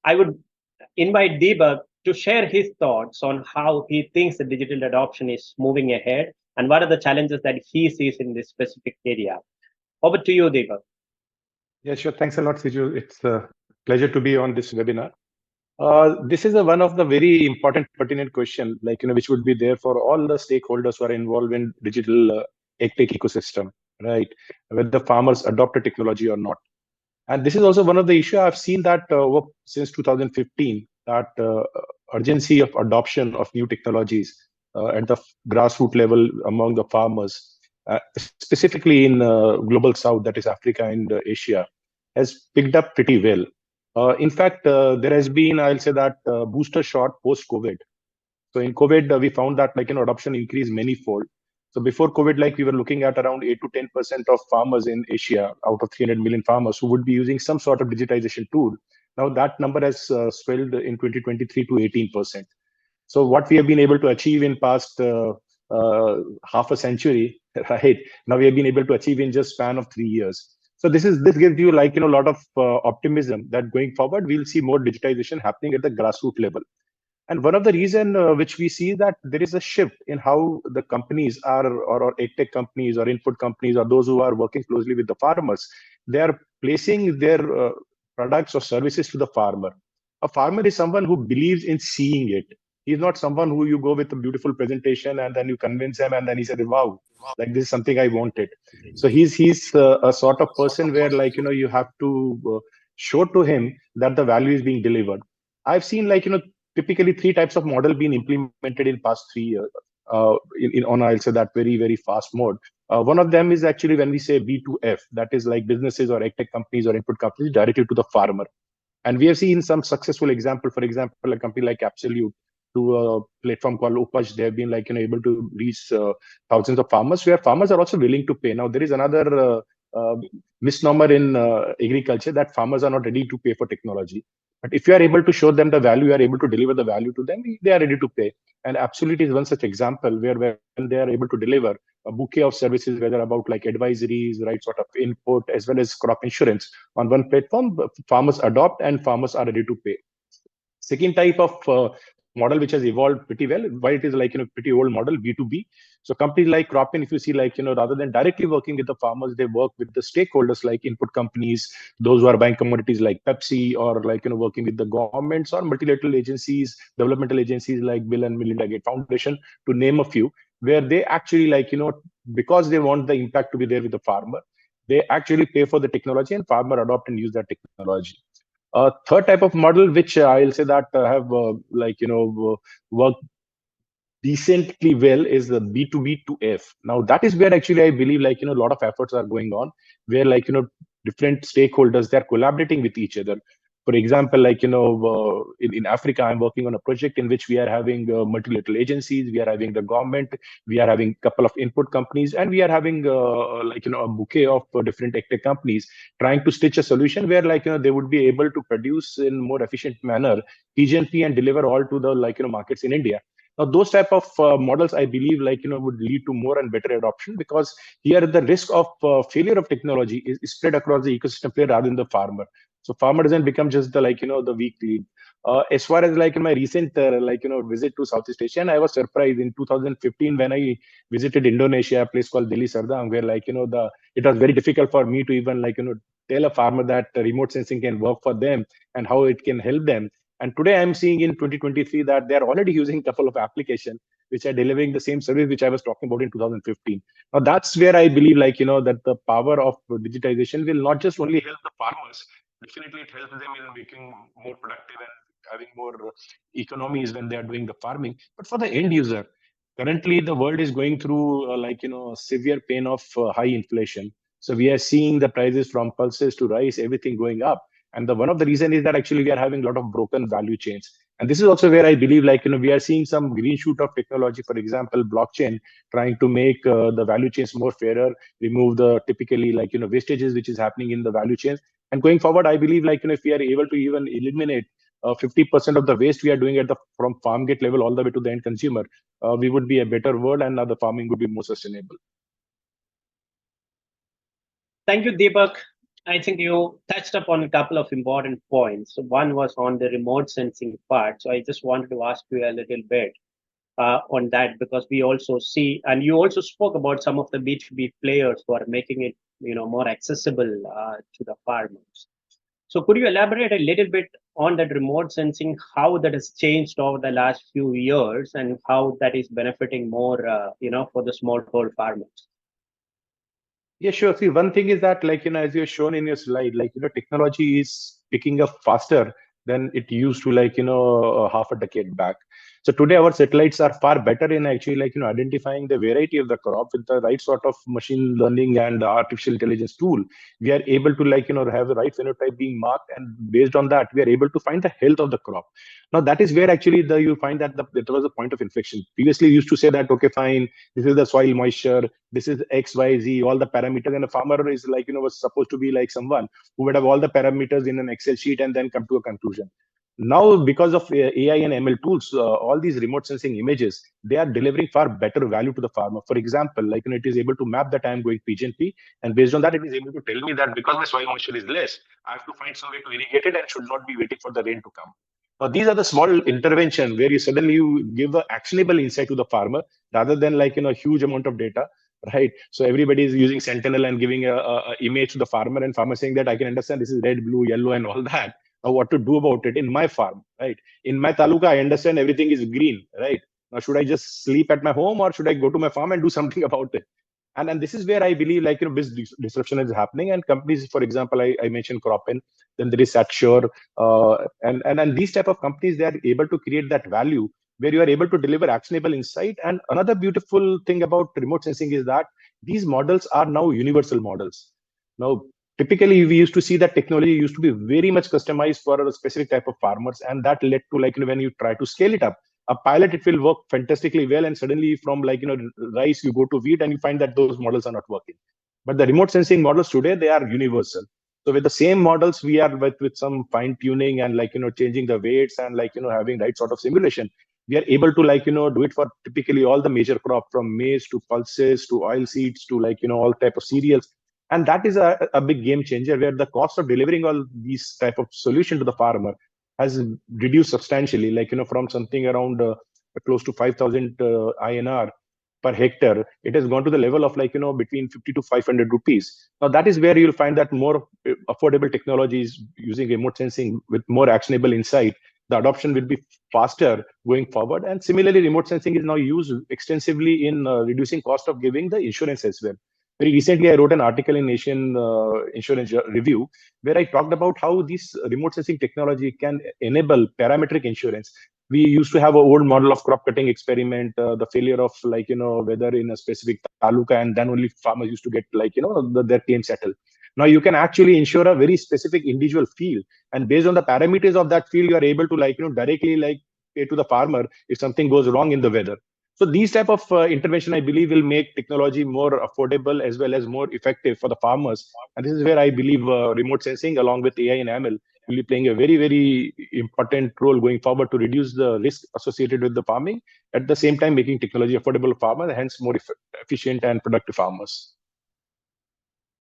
I would invite Deepak to share his thoughts on how he thinks the digital adoption is moving ahead and what are the challenges that he sees in this specific area. Over to you, Deepak. Yeah, sure. Thanks a lot, Siju. It's a pleasure to be on this webinar. This is one of the very important pertinent question, like, which would be there for all the stakeholders who are involved in digital tech ecosystem, right? Whether farmers adopt a technology or not. And this is also one of the issue I've seen that since 2015, that urgency of adoption of new technologies at the grassroots level among the farmers, specifically in global south, that is Africa and Asia, has picked up pretty well. In fact, there has been, I'll say that booster shot post-COVID. So in COVID, we found that adoption increased manyfold. So before COVID, we were looking at around 8 to 10% of farmers in Asia out of 300 million farmers who would be using some sort of digitization tool. Now that number has swelled in 2023 to 18%. So what we have been able to achieve in past half a century, right? Now we have been able to achieve in just span of 3 years. So this gives you a lot of optimism that going forward we'll see more digitization happening at the grassroots level. And one of the reason which we see that there is a shift in how the companies are, or tech companies or input companies, or those who are working closely with the farmers, they are placing their products or services to the farmer. A farmer is someone who believes in seeing it. He's not someone who you go with a beautiful presentation and then you convince him and then he said, wow, like this is something I wanted. So he's a sort of person where you have to show to him that the value is being delivered. I've seen typically three types of model being implemented in past 3 years on, I'll say that, very, very fast mode. One of them is actually when we say B2F, that is like businesses or tech companies or input companies directly to the farmer. And we have seen some successful example, for example, a company like Absolute to a platform called Upaj. They have been able to reach thousands of farmers where farmers are also willing to pay. Now, there is another misnomer in agriculture that farmers are not ready to pay for technology. But if you are able to show them the value, you are able to deliver the value to them, they are ready to pay. And Absolute is one such example where when they are able to deliver a bouquet of services, whether about advisories, right sort of input, as well as crop insurance on one platform, farmers adopt and farmers are ready to pay. Second type of model which has evolved pretty well, why it is pretty old model, B2B. So companies like Cropin, if you see rather than directly working with the farmers, they work with the stakeholders like input companies, those who are buying commodities like Pepsi, or working with the governments or multilateral agencies, developmental agencies like Bill and Melinda Gates Foundation, to name a few, where they actually because they want the impact to be there with the farmer, they actually pay for the technology and farmer adopt and use that technology. Third type of model, which I'll say that have worked decently well, is the B2B to F. Now that is where actually I believe a lot of efforts are going on, where different stakeholders, they're collaborating with each other. For example, in Africa, I'm working on a project in which we are having multilateral agencies, we are having the government, we are having a couple of input companies, and we are having a bouquet of different tech companies trying to stitch a solution where they would be able to produce in more efficient manner PGNP and deliver all to the markets in India. Now, those type of models, I believe, would lead to more and better adoption, because here the risk of failure of technology is spread across the ecosystem player rather than the farmer. So farmer doesn't become just the the weak lead. As far as my recent visit to Southeast Asia, and I was surprised in 2015 when I visited Indonesia, a place called Deli Serdang, where it was very difficult for me to even tell a farmer that remote sensing can work for them and how it can help them. And today I'm seeing in 2023 that they're already using a couple of applications which are delivering the same service which I was talking about in 2015. Now that's where I believe that the power of digitization will not just only help the farmers, definitely it helps them in making more productive and having more economies when they are doing the farming. But for the end user, currently the world is going through severe pain of high inflation. So we are seeing the prices from pulses to rice, everything going up. And one of the reason is that actually we are having a lot of broken value chains. And this is also where I believe we are seeing some green shoot of technology, for example, blockchain, trying to make the value chains more fairer, remove the typically wastages which is happening in the value chains. And going forward, I believe if we are able to even eliminate 50% of the waste we are doing from farm gate level all the way to the end consumer, we would be a better world, and the farming would be more sustainable. Thank you, Deepak. I think you touched upon a couple of important points. So one was on the remote sensing part. So I just wanted to ask you a little bit on that, because we also see, and you also spoke about some of the B2B players who are making it, more accessible to the farmers. So could you elaborate a little bit on that remote sensing, how that has changed over the last few years, and how that is benefiting more, for the smallholder farmers? Yeah, sure. See, one thing is that, as you've shown in your slide, technology is picking up faster than it used to, half a decade back. So today, our satellites are far better in actually, identifying the variety of the crop with the right sort of machine learning and artificial intelligence tool. We are able to, have the right phenotype being marked, and based on that, we are able to find the health of the crop. Now, that is where actually you find that there was a point of inflection. Previously, you used to say that, okay, fine, this is the soil moisture, this is XYZ, all the parameters, and a farmer is was supposed to be like someone who would have all the parameters in an Excel sheet and then come to a conclusion. Now, because of AI and ML tools, all these remote sensing images, they are delivering far better value to the farmer. For example, it is able to map that I am going PGNP, and based on that, it is able to tell me that because my soil moisture is less, I have to find some way to irrigate it and should not be waiting for the rain to come. Now, these are the small intervention where you give a actionable insight to the farmer rather than huge amount of data, right? So everybody is using Sentinel and giving a image to the farmer, and farmer saying that I can understand this is red, blue, yellow, and all that. Now, what to do about it in my farm, right? In my taluka, I understand everything is green, right? Now, should I just sleep at my home, or should I go to my farm and do something about it? And this is where I believe business disruption is happening, and companies, for example, I mentioned Croppen, then there is Satsure, and these type of companies, they are able to create that value where you are able to deliver actionable insight. And another beautiful thing about remote sensing is that these models are now universal models. Now, typically we used to see that technology used to be very much customized for a specific type of farmers, and that led to when you try to scale it up, a pilot, it will work fantastically well, and suddenly from rice you go to wheat and you find that those models are not working. But the remote sensing models today, they are universal. So with the same models, we are with some fine tuning and changing the weights and having right sort of simulation, we are able to do it for typically all the major crop, from maize to pulses to oil seeds to all type of cereals. And that is a big game changer, where the cost of delivering all these type of solution to the farmer has reduced substantially, from something around close to 5,000 INR per hectare. It has gone to the level of between 50 to 500 rupees. Now that is where you'll find that more affordable technologies using remote sensing with more actionable insight, the adoption will be faster going forward. And similarly, remote sensing is now used extensively in reducing cost of giving the insurance as well. Very recently, I wrote an article in Asian Insurance Review where I talked about how this remote sensing technology can enable parametric insurance. We used to have an old model of crop cutting experiment, the failure of whether in a specific taluka, and then only farmers used to get their claim settled. Now you can actually insure a very specific individual field, and based on the parameters of that field, you are able to directly pay to the farmer if something goes wrong in the weather. So these type of intervention, I believe, will make technology more affordable as well as more effective for the farmers. And this is where I believe remote sensing, along with AI and ML, will be playing a very, very important role going forward to reduce the risk associated with the farming, at the same time making technology affordable for farmers, hence more efficient and productive farmers.